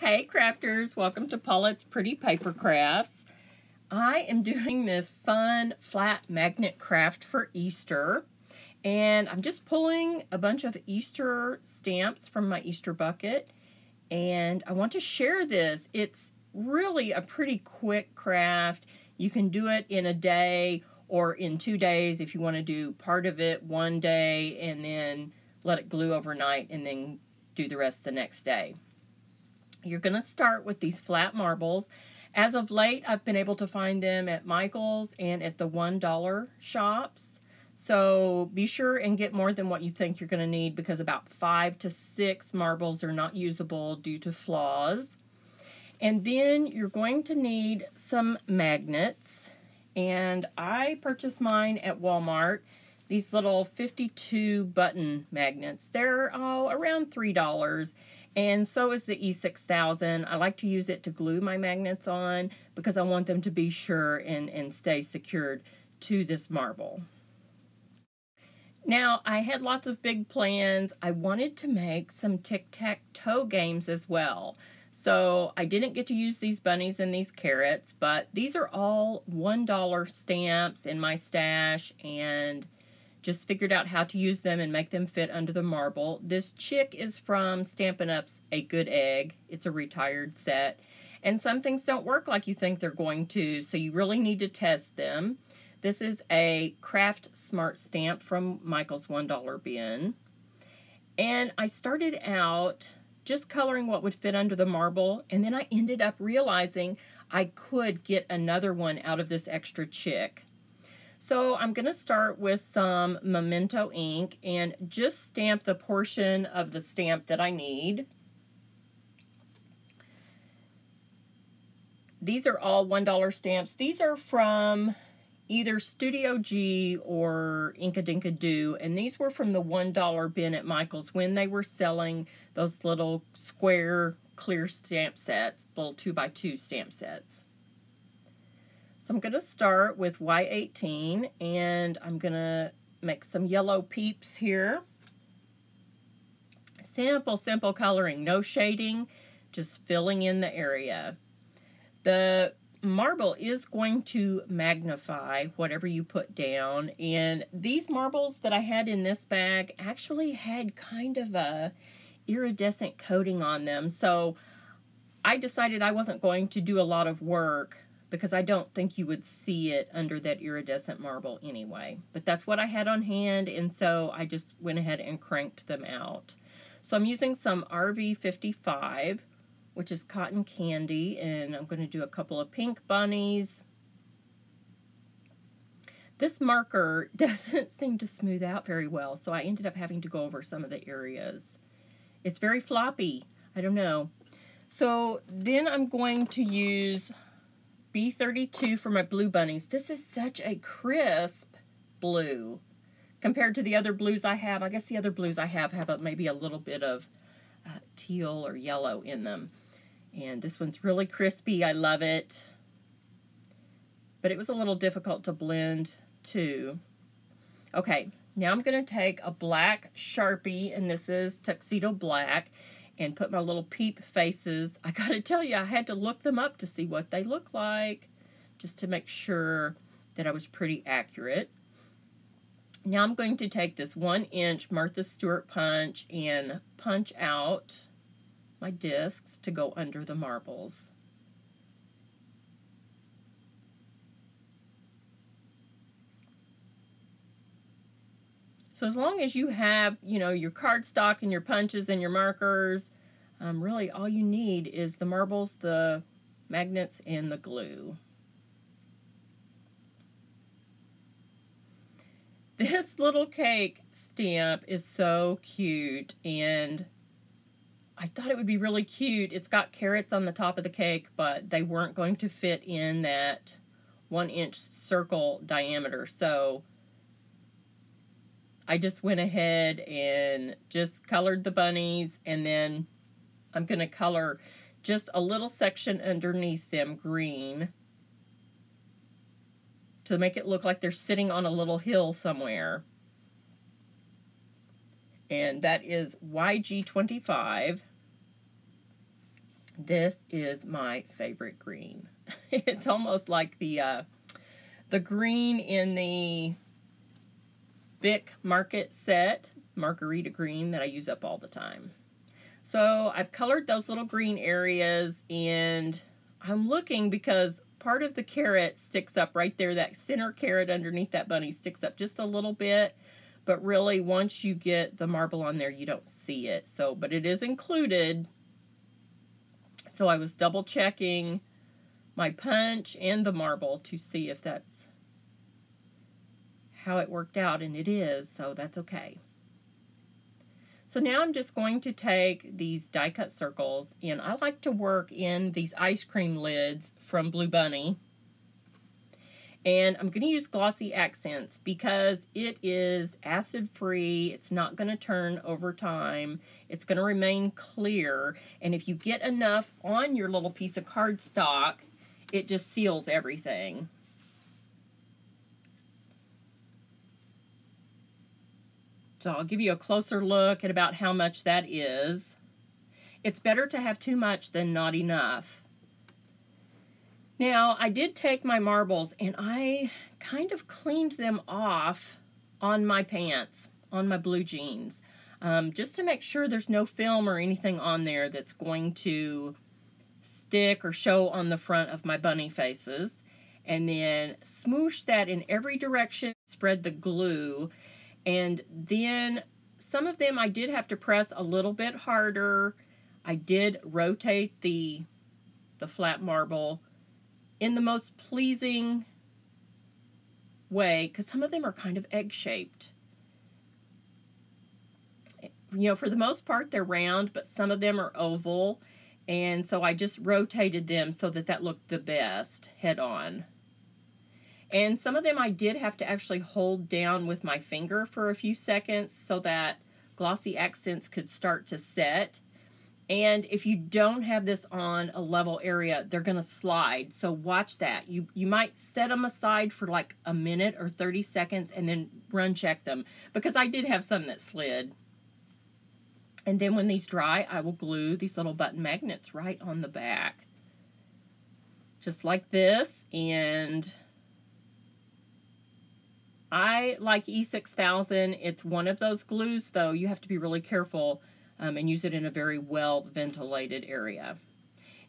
Hey crafters, welcome to Paulette's Pretty Paper Crafts. I am doing this fun flat magnet craft for Easter, and I'm just pulling a bunch of Easter stamps from my Easter bucket, and I want to share this. It's really a pretty quick craft. You can do it in a day or in 2 days if you want to do part of it one day and then let it glue overnight and then do the rest the next day. You're going to start with these flat marbles. As of late, I've been able to find them at Michael's and at the $1 shops. So be sure and get more than what you think you're going to need, because about 5 to 6 marbles are not usable due to flaws. And then you're going to need some magnets. And I purchased mine at Walmart. These little 52 button magnets. They're around $3. And so is the E6000. I like to use it to glue my magnets on because I want them to be sure and stay secured to this marble. Now, I had lots of big plans. I wanted to make some tic-tac-toe games as well. So I didn't get to use these bunnies and these carrots, but these are all $1 stamps in my stash, and just figured out how to use them and make them fit under the marble. This chick is from Stampin' Up's A Good Egg. It's a retired set. And some things don't work like you think they're going to, so you really need to test them. This is a Craft Smart stamp from Michael's $1 bin. And I started out just coloring what would fit under the marble, and then I ended up realizing I could get another one out of this extra chick. So I'm going to start with some Memento ink and just stamp the portion of the stamp that I need. These are all $1 stamps. These are from either Studio G or Inkadinkado, and these were from the $1 bin at Michael's when they were selling those little square clear stamp sets, little 2x2 stamp sets. So I'm going to start with Y18, and I'm going to make some yellow peeps here. Simple coloring, no shading, just filling in the area. The marble is going to magnify whatever you put down, and these marbles that I had in this bag actually had kind of a iridescent coating on them, so I decided I wasn't going to do a lot of work because I don't think you would see it under that iridescent marble anyway. But that's what I had on hand, and so I just went ahead and cranked them out. So I'm using some RV55, which is cotton candy, and I'm going to do a couple of pink bunnies. This marker doesn't seem to smooth out very well, so I ended up having to go over some of the areas. It's very floppy. I don't know. So then I'm going to use B32 for my blue bunnies. This is such a crisp blue compared to the other blues I have. I guess the other blues I have maybe a little bit of teal or yellow in them. And this one's really crispy. I love it. But it was a little difficult to blend too. Okay, now I'm going to take a black Sharpie, and this is Tuxedo Black, and put my little peep faces. I gotta tell you, I had to look them up to see what they look like, just to make sure that I was pretty accurate. Now I'm going to take this 1-inch Martha Stewart Punch and punch out my discs to go under the marbles. So as long as you have, your cardstock and your punches and your markers, really all you need is the marbles, the magnets, and the glue. This little cake stamp is so cute, and I thought it would be really cute. It's got carrots on the top of the cake, but they weren't going to fit in that 1-inch circle diameter, so I just went ahead and just colored the bunnies, and then I'm going to color just a little section underneath them green to make it look like they're sitting on a little hill somewhere. And that is YG25. This is my favorite green. It's almost like the green in the Bic Market set, Margarita green, that I use up all the time. So I've colored those little green areas, and I'm looking because part of the carrot sticks up right there. That center carrot underneath that bunny sticks up just a little bit, but really once you get the marble on there, you don't see it. So, but it is included. So I was double checking my punch and the marble to see if that's how it worked out, and it is, so that's okay. So now I'm just going to take these die cut circles, and I like to work in these ice cream lids from Blue Bunny. And I'm going to use Glossy accents because it is acid free. It's not going to turn over time. It's going to remain clear. And if you get enough on your little piece of cardstock, it just seals everything. So I'll give you a closer look at about how much that is. It's better to have too much than not enough. Now, I did take my marbles and I kind of cleaned them off on my pants, on my blue jeans, just to make sure there's no film or anything on there that's going to stick or show on the front of my bunny faces. And then smoosh that in every direction, spread the glue. And then some of them I did have to press a little bit harder. I did rotate the flat marble in the most pleasing way, because some of them are kind of egg-shaped. You know, for the most part, they're round, but some of them are oval. And so I just rotated them so that that looked the best head on. And some of them I did have to actually hold down with my finger for a few seconds so that glossy accents could start to set. And if you don't have this on a level area, they're going to slide. So watch that. You might set them aside for like a minute or 30 seconds and then run check them, because I did have some that slid. And then when these dry, I will glue these little button magnets right on the back. Just like this. And I like E6000. It's one of those glues, though. You have to be really careful and use it in a very well ventilated area.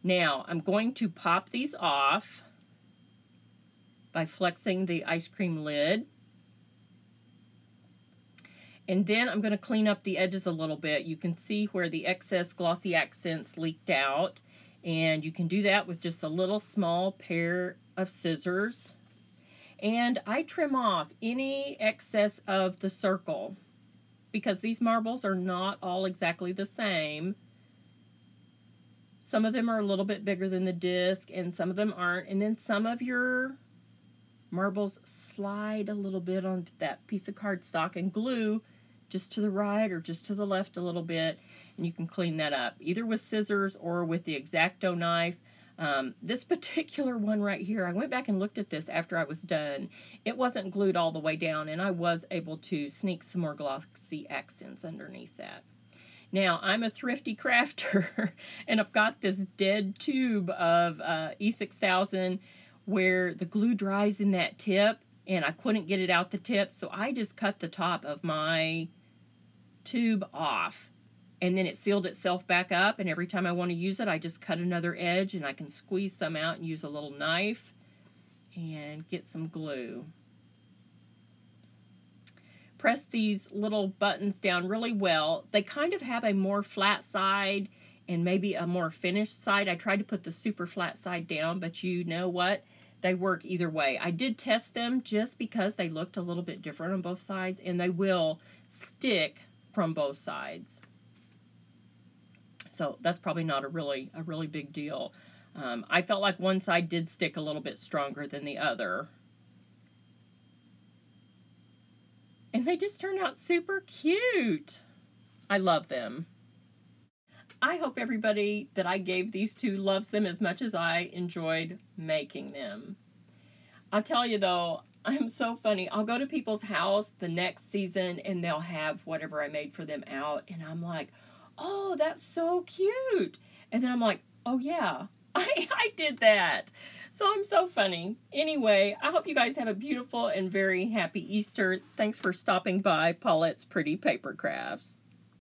Now, I'm going to pop these off by flexing the ice cream lid. And then I'm going to clean up the edges a little bit. You can see where the excess glossy accents leaked out. And you can do that with just a little small pair of scissors. And I trim off any excess of the circle, because these marbles are not all exactly the same. Some of them are a little bit bigger than the disc, and some of them aren't. And then some of your marbles slide a little bit on that piece of cardstock, and glue just to the right or just to the left a little bit, and you can clean that up, either with scissors or with the X-Acto knife. This particular one right here, I went back and looked at this after I was done. It wasn't glued all the way down, and I was able to sneak some more glossy accents underneath that. Now, I'm a thrifty crafter, and I've got this dead tube of E6000 where the glue dries in that tip, and I couldn't get it out the tip, so I just cut the top of my tube off. And then it sealed itself back up, and every time I want to use it, I just cut another edge, and I can squeeze some out and use a little knife and get some glue. Press these little buttons down really well. They kind of have a more flat side and maybe a more finished side. I tried to put the super flat side down, but you know what? They work either way. I did test them just because they looked a little bit different on both sides, and they will stick from both sides. So that's probably not a really big deal. I felt like one side did stick a little bit stronger than the other. And they just turned out super cute. I love them. I hope everybody that I gave these to loves them as much as I enjoyed making them. I'll tell you though, I'm so funny. I'll go to people's house the next season and they'll have whatever I made for them out, and I'm like, oh, that's so cute. And then I'm like, Oh, yeah. I did that. So I'm so funny. Anyway, I hope you guys have a beautiful and very happy Easter. Thanks for stopping by Paulette's Pretty Paper Crafts.